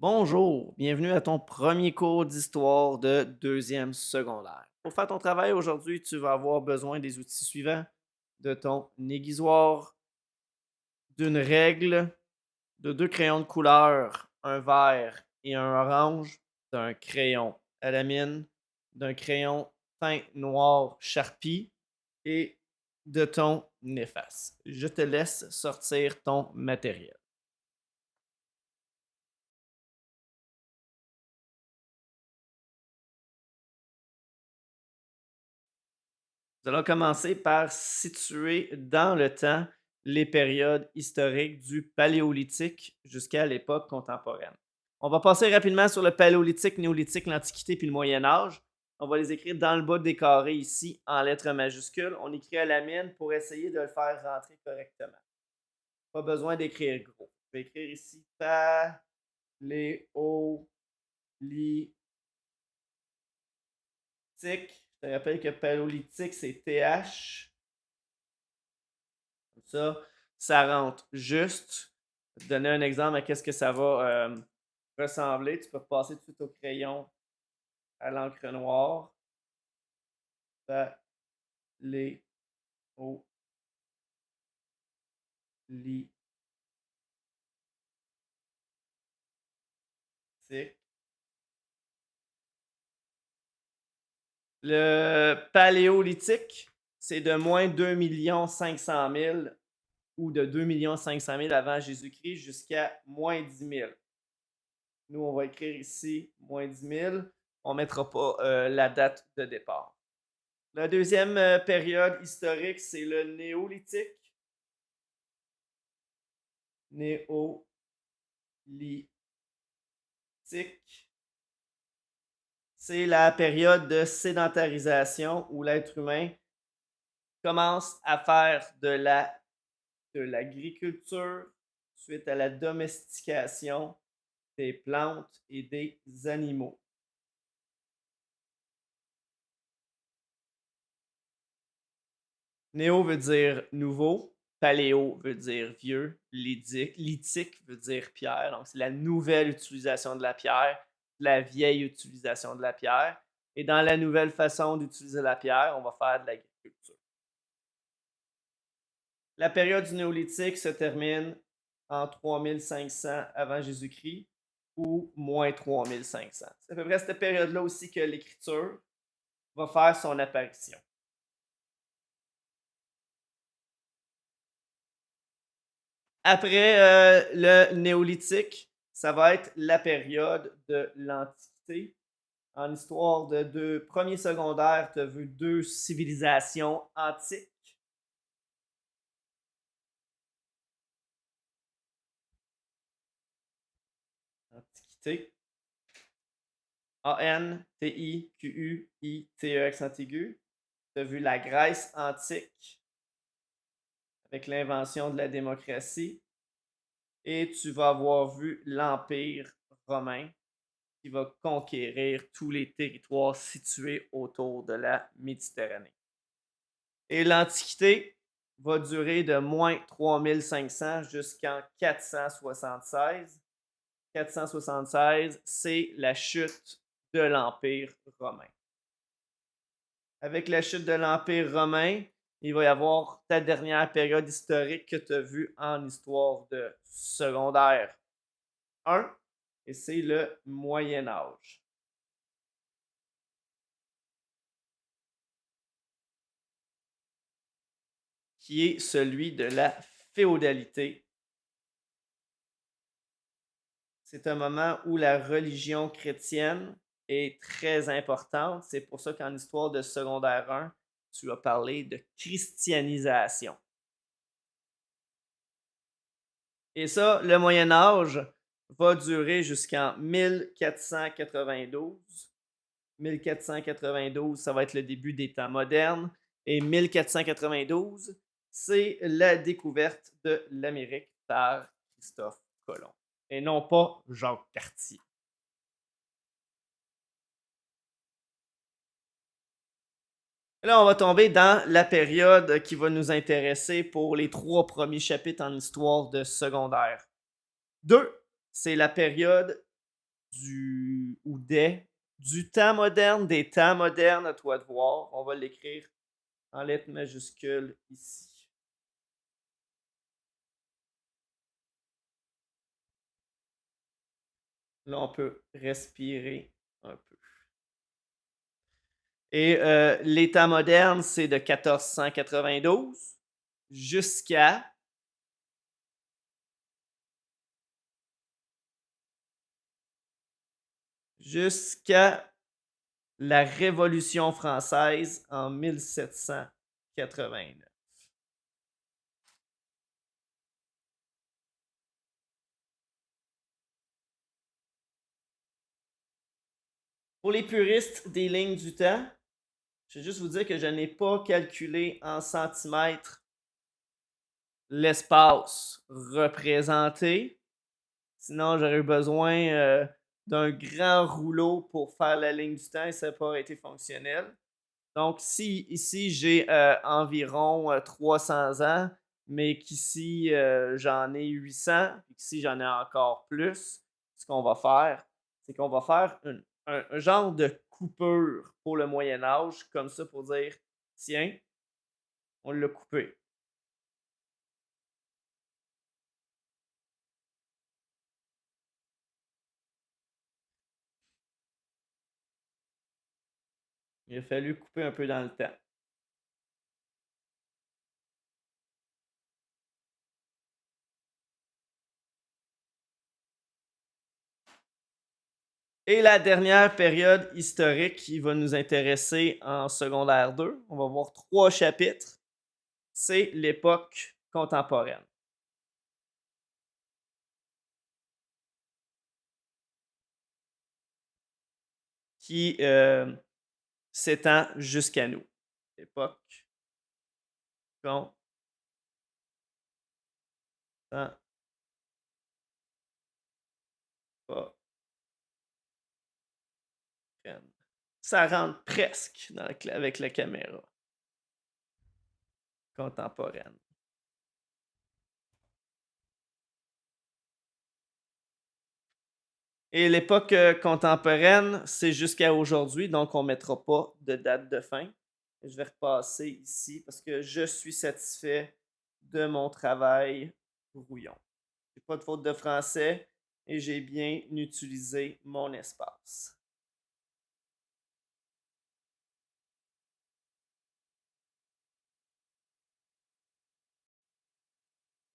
Bonjour, bienvenue à ton premier cours d'histoire de deuxième secondaire. Pour faire ton travail aujourd'hui, tu vas avoir besoin des outils suivants: de ton aiguisoir, d'une règle, de deux crayons de couleur, un vert et un orange, d'un crayon à la mine, d'un crayon teint noir Sharpie et de ton efface. Je te laisse sortir ton matériel. Nous allons commencer par situer dans le temps les périodes historiques du Paléolithique jusqu'à l'époque contemporaine. On va passer rapidement sur le Paléolithique, Néolithique, l'Antiquité puis le Moyen Âge. On va les écrire dans le bas des carrés ici en lettres majuscules. On écrit à la mine pour essayer de le faire rentrer correctement. Pas besoin d'écrire gros. Je vais écrire ici Paléolithique. Je te rappelle que Paléolithique, c'est TH. Comme ça rentre juste. Je vais te donner un exemple à qu'est-ce que ça va ressembler. Tu peux repasser tout de suite au crayon à l'encre noire. Les au lit. Le paléolithique, c'est de moins 2 500 000 ou de 2 500 000 avant Jésus-Christ jusqu'à moins 10 000. Nous, on va écrire ici moins 10 000. On ne mettra pas la date de départ. La deuxième période historique, c'est le néolithique. Néolithique. C'est la période de sédentarisation où l'être humain commence à faire de l'agriculture suite à la domestication des plantes et des animaux. Néo veut dire nouveau, paléo veut dire vieux, lithique veut dire pierre, donc c'est la nouvelle utilisation de la pierre, la vieille utilisation de la pierre. Et dans la nouvelle façon d'utiliser la pierre, on va faire de l'agriculture. La période du néolithique se termine en 3500 avant Jésus-Christ ou moins 3500. C'est à peu près cette période-là aussi que l'écriture va faire son apparition. Après le néolithique, ça va être la période de l'Antiquité. En histoire de deux premiers secondaires, tu as vu deux civilisations antiques. Antiquité. A-N-T-I-Q-U-I-T-E accent aigu. Tu as vu la Grèce antique avec l'invention de la démocratie. Et tu vas avoir vu l'Empire romain qui va conquérir tous les territoires situés autour de la Méditerranée. Et l'Antiquité va durer de moins 3500 jusqu'en 476. 476, c'est la chute de l'Empire romain. Avec la chute de l'Empire romain, il va y avoir ta dernière période historique que tu as vue en histoire de secondaire 1, et c'est le Moyen Âge. Qui est celui de la féodalité. C'est un moment où la religion chrétienne est très importante. C'est pour ça qu'en histoire de secondaire 1, tu as parlé de christianisation. Et ça, le Moyen Âge va durer jusqu'en 1492. 1492, ça va être le début des temps modernes. Et 1492, c'est la découverte de l'Amérique par Christophe Colomb. Et non pas Jacques Cartier. Là, on va tomber dans la période qui va nous intéresser pour les 3 premiers chapitres en histoire de secondaire. 2, c'est la période du temps moderne, des temps modernes, à toi de voir. On va l'écrire en lettres majuscules ici. Là, on peut respirer un peu. Et les temps modernes, c'est de 1492 jusqu'à la Révolution française en 1789. Pour les puristes des lignes du temps, je vais juste vous dire que je n'ai pas calculé en centimètres l'espace représenté. Sinon, j'aurais eu besoin d'un grand rouleau pour faire la ligne du temps et ça n'aurait pas été fonctionnel. Donc, si ici j'ai environ 300 ans, mais qu'ici j'en ai 800, et qu'ici j'en ai encore plus, ce qu'on va faire, c'est qu'on va faire un genre de coupure pour le Moyen Âge, comme ça pour dire, tiens, on l'a coupé. Il a fallu couper un peu dans le temps. Et la dernière période historique qui va nous intéresser en secondaire 2, on va voir 3 chapitres, c'est l'époque contemporaine. Qui s'étend jusqu'à nous. Époque contemporaine. Ça rentre presque avec la caméra contemporaine. Et l'époque contemporaine, c'est jusqu'à aujourd'hui, donc on ne mettra pas de date de fin. Je vais repasser ici parce que je suis satisfait de mon travail brouillon. Je n'ai pas de faute de français et j'ai bien utilisé mon espace.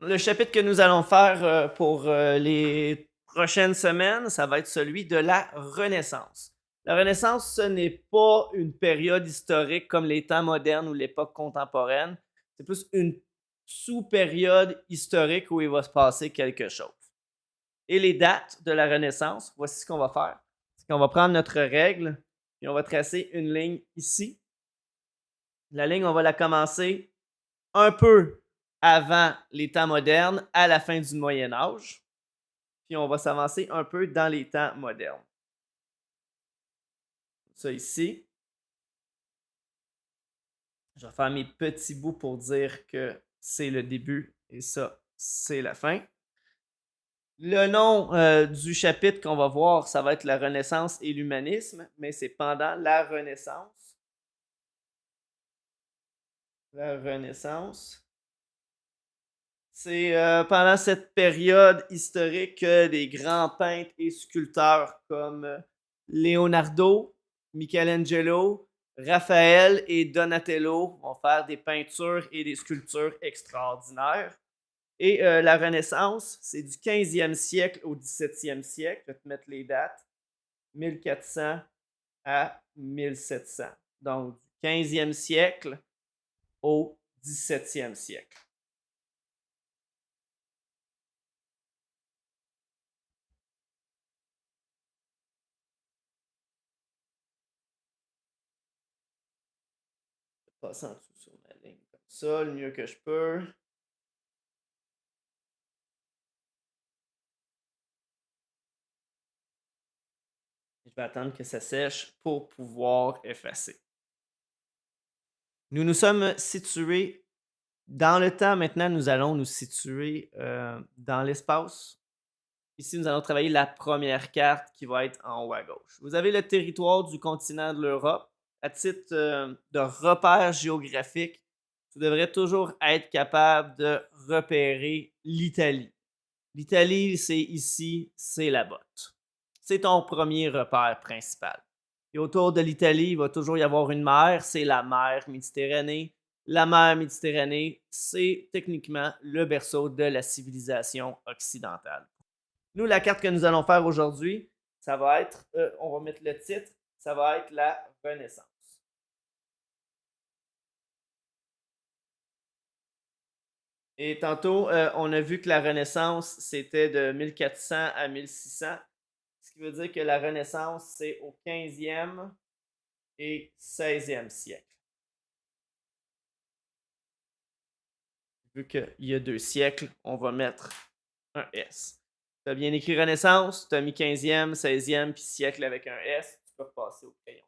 Le chapitre que nous allons faire pour les prochaines semaines, ça va être celui de la Renaissance. La Renaissance, ce n'est pas une période historique comme les temps modernes ou l'époque contemporaine. C'est plus une sous-période historique où il va se passer quelque chose. Et les dates de la Renaissance, voici ce qu'on va faire. C'est qu'on va prendre notre règle et on va tracer une ligne ici. La ligne, on va la commencer un peu avant les temps modernes, à la fin du Moyen Âge. Puis on va s'avancer un peu dans les temps modernes. Ça ici. Je vais faire mes petits bouts pour dire que c'est le début et ça, c'est la fin. Le nom du chapitre qu'on va voir, ça va être la Renaissance et l'humanisme, mais c'est pendant la Renaissance. La Renaissance. C'est pendant cette période historique que des grands peintres et sculpteurs comme Leonardo, Michelangelo, Raphaël et Donatello vont faire des peintures et des sculptures extraordinaires. Et la Renaissance, c'est du 15e siècle au 17e siècle. Je vais te mettre les dates. 1400 à 1700. Donc, du 15e siècle au 17e siècle. Passer en dessous sur ma ligne comme ça, le mieux que je peux. Je vais attendre que ça sèche pour pouvoir effacer. Nous nous sommes situés dans le temps. Maintenant, nous allons nous situer dans l'espace. Ici, nous allons travailler la première carte qui va être en haut à gauche. Vous avez le territoire du continent de l'Europe. À titre de repère géographique, tu devrais toujours être capable de repérer l'Italie. L'Italie, c'est ici, c'est la botte. C'est ton premier repère principal. Et autour de l'Italie, il va toujours y avoir une mer, c'est la mer Méditerranée. La mer Méditerranée, c'est techniquement le berceau de la civilisation occidentale. Nous, la carte que nous allons faire aujourd'hui, ça va être, on va mettre le titre, ça va être la Renaissance. Et tantôt, on a vu que la Renaissance, c'était de 1400 à 1600, ce qui veut dire que la Renaissance, c'est au 15e et 16e siècle. Vu qu'il y a 2 siècles, on va mettre un S. Tu as bien écrit Renaissance, tu as mis 15e, 16e, puis siècle avec un S, tu peux repasser au crayon.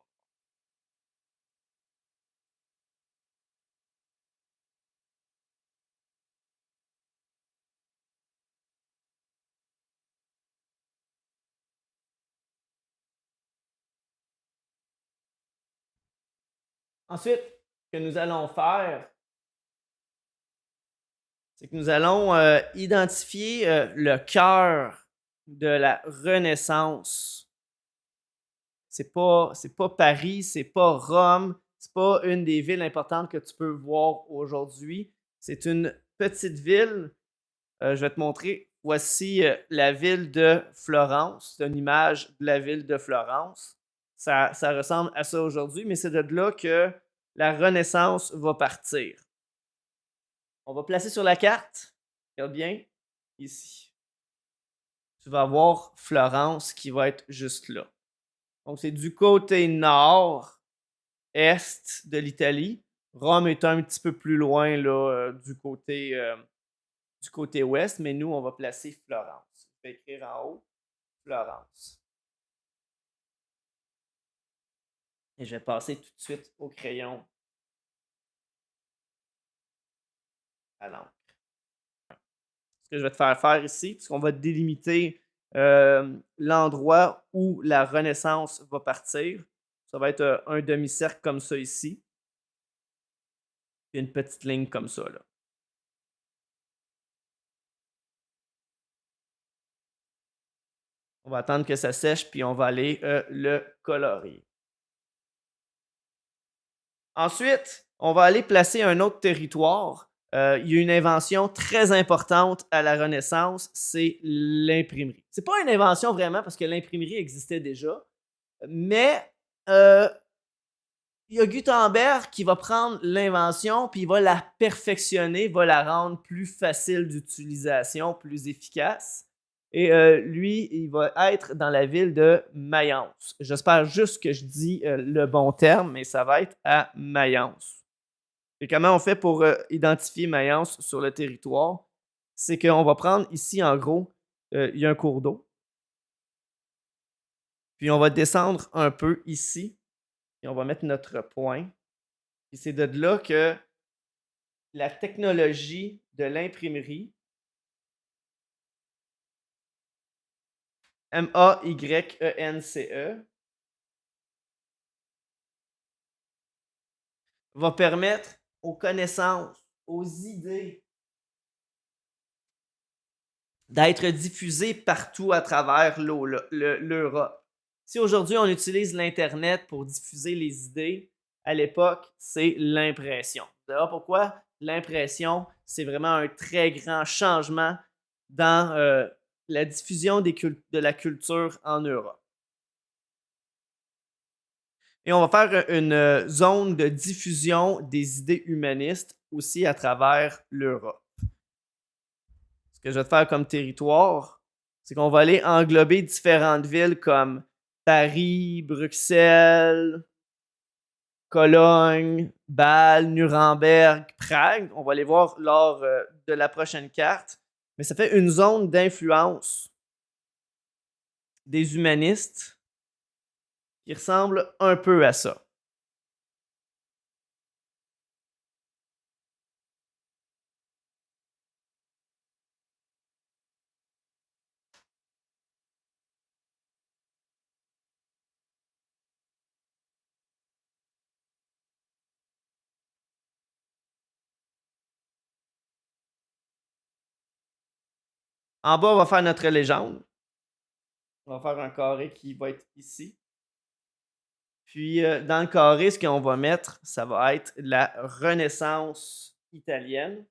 Ensuite, ce que nous allons faire, c'est que nous allons identifier le cœur de la Renaissance. C'est pas Paris, c'est pas Rome, c'est pas une des villes importantes que tu peux voir aujourd'hui. C'est une petite ville. Je vais te montrer. Voici la ville de Florence. C'est une image de la ville de Florence. Ça ressemble à ça aujourd'hui, mais c'est de là que la Renaissance va partir. On va placer sur la carte. Regarde bien, ici. Tu vas voir Florence qui va être juste là. Donc, c'est du côté nord-est de l'Italie. Rome est un petit peu plus loin là, du côté ouest, mais nous, on va placer Florence. Je vais écrire en haut Florence. Et je vais passer tout de suite au crayon à l'encre. Ce que je vais te faire faire ici, puisqu'on va délimiter l'endroit où la Renaissance va partir. Ça va être un demi-cercle comme ça ici. Puis une petite ligne comme ça, là. On va attendre que ça sèche, puis on va aller le colorier. Ensuite, on va aller placer un autre territoire. Il y a une invention très importante à la Renaissance, c'est l'imprimerie. C'est pas une invention vraiment parce que l'imprimerie existait déjà, mais il y a Gutenberg qui va prendre l'invention puis il va la perfectionner, va la rendre plus facile d'utilisation, plus efficace. Et lui, il va être dans la ville de Mayence. J'espère juste que je dis le bon terme, mais ça va être à Mayence. Et comment on fait pour identifier Mayence sur le territoire? C'est qu'on va prendre ici, en gros, il y a un cours d'eau. Puis on va descendre un peu ici. Et on va mettre notre point. Et c'est de là que la technologie de l'imprimerie, Mayence, va permettre aux connaissances, aux idées d'être diffusées partout à travers l'Europe. Si aujourd'hui on utilise l'Internet pour diffuser les idées, à l'époque, c'est l'impression. Vous savez pourquoi? L'impression, c'est vraiment un très grand changement dans la diffusion de la culture en Europe. Et on va faire une zone de diffusion des idées humanistes aussi à travers l'Europe. Ce que je vais te faire comme territoire, c'est qu'on va aller englober différentes villes comme Paris, Bruxelles, Cologne, Bâle, Nuremberg, Prague. On va les voir lors de la prochaine carte. Mais ça fait une zone d'influence des humanistes qui ressemble un peu à ça. En bas, on va faire notre légende. On va faire un carré qui va être ici. Puis, dans le carré, ce qu'on va mettre, ça va être la Renaissance italienne.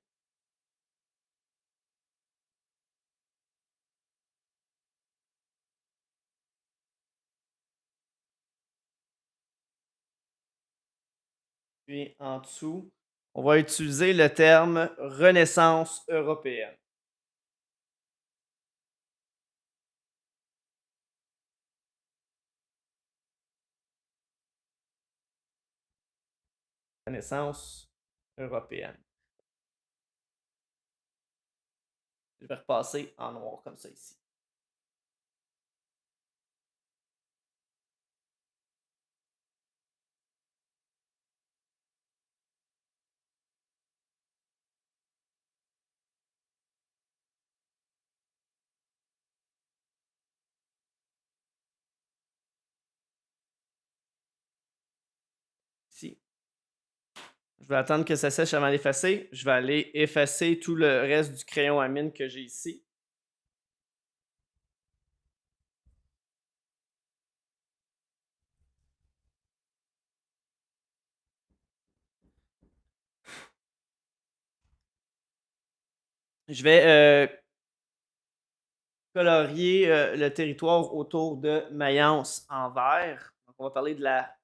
Puis, en dessous, on va utiliser le terme Renaissance européenne. Renaissance européenne. Je vais repasser en noir comme ça ici. Ici. Je vais attendre que ça sèche avant d'effacer. Je vais aller effacer tout le reste du crayon à mine que j'ai ici. Je vais colorier le territoire autour de Mayence en vert. Donc, on va parler de la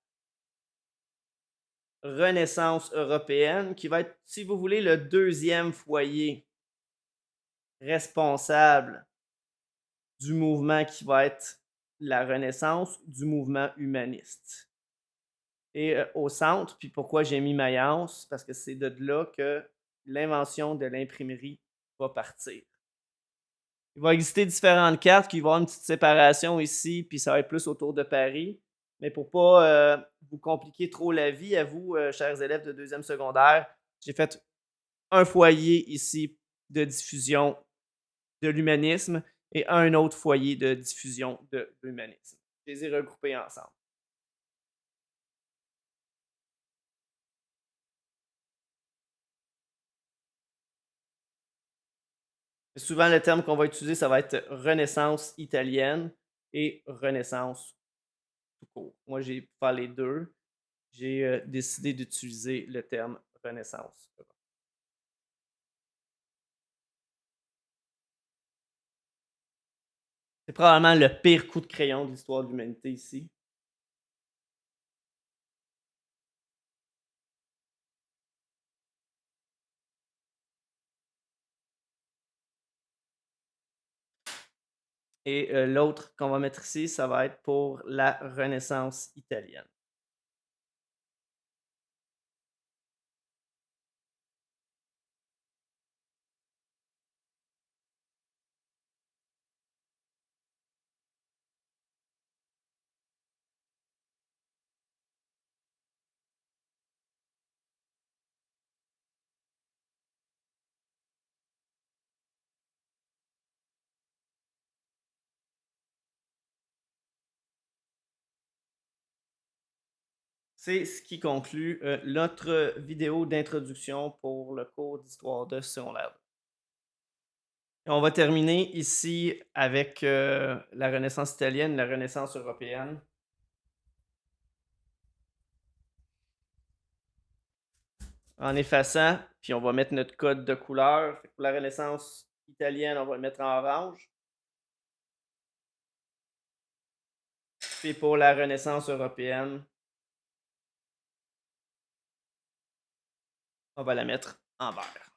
Renaissance européenne, qui va être, si vous voulez, le deuxième foyer responsable du mouvement qui va être la Renaissance, du mouvement humaniste. Et au centre, puis pourquoi j'ai mis Mayence, parce que c'est de là que l'invention de l'imprimerie va partir. Il va exister différentes cartes qui vont avoir une petite séparation ici, puis ça va être plus autour de Paris. Mais pour ne pas vous compliquer trop la vie, à vous, chers élèves de deuxième secondaire, j'ai fait un foyer ici de diffusion de l'humanisme et un autre foyer de diffusion de l'humanisme. Je les ai regroupés ensemble. Souvent, le terme qu'on va utiliser, ça va être Renaissance italienne et Renaissance tout court. Moi, j'ai pour faire les deux, j'ai décidé d'utiliser le terme Renaissance. C'est probablement le pire coup de crayon de l'histoire de l'humanité ici. Et l'autre qu'on va mettre ici, ça va être pour la Renaissance italienne. C'est ce qui conclut notre vidéo d'introduction pour le cours d'histoire de secondaire. Et on va terminer ici avec la Renaissance italienne, la Renaissance européenne. En effaçant, puis on va mettre notre code de couleur. Pour la Renaissance italienne, on va le mettre en orange. Puis pour la Renaissance européenne, on va la mettre en vert.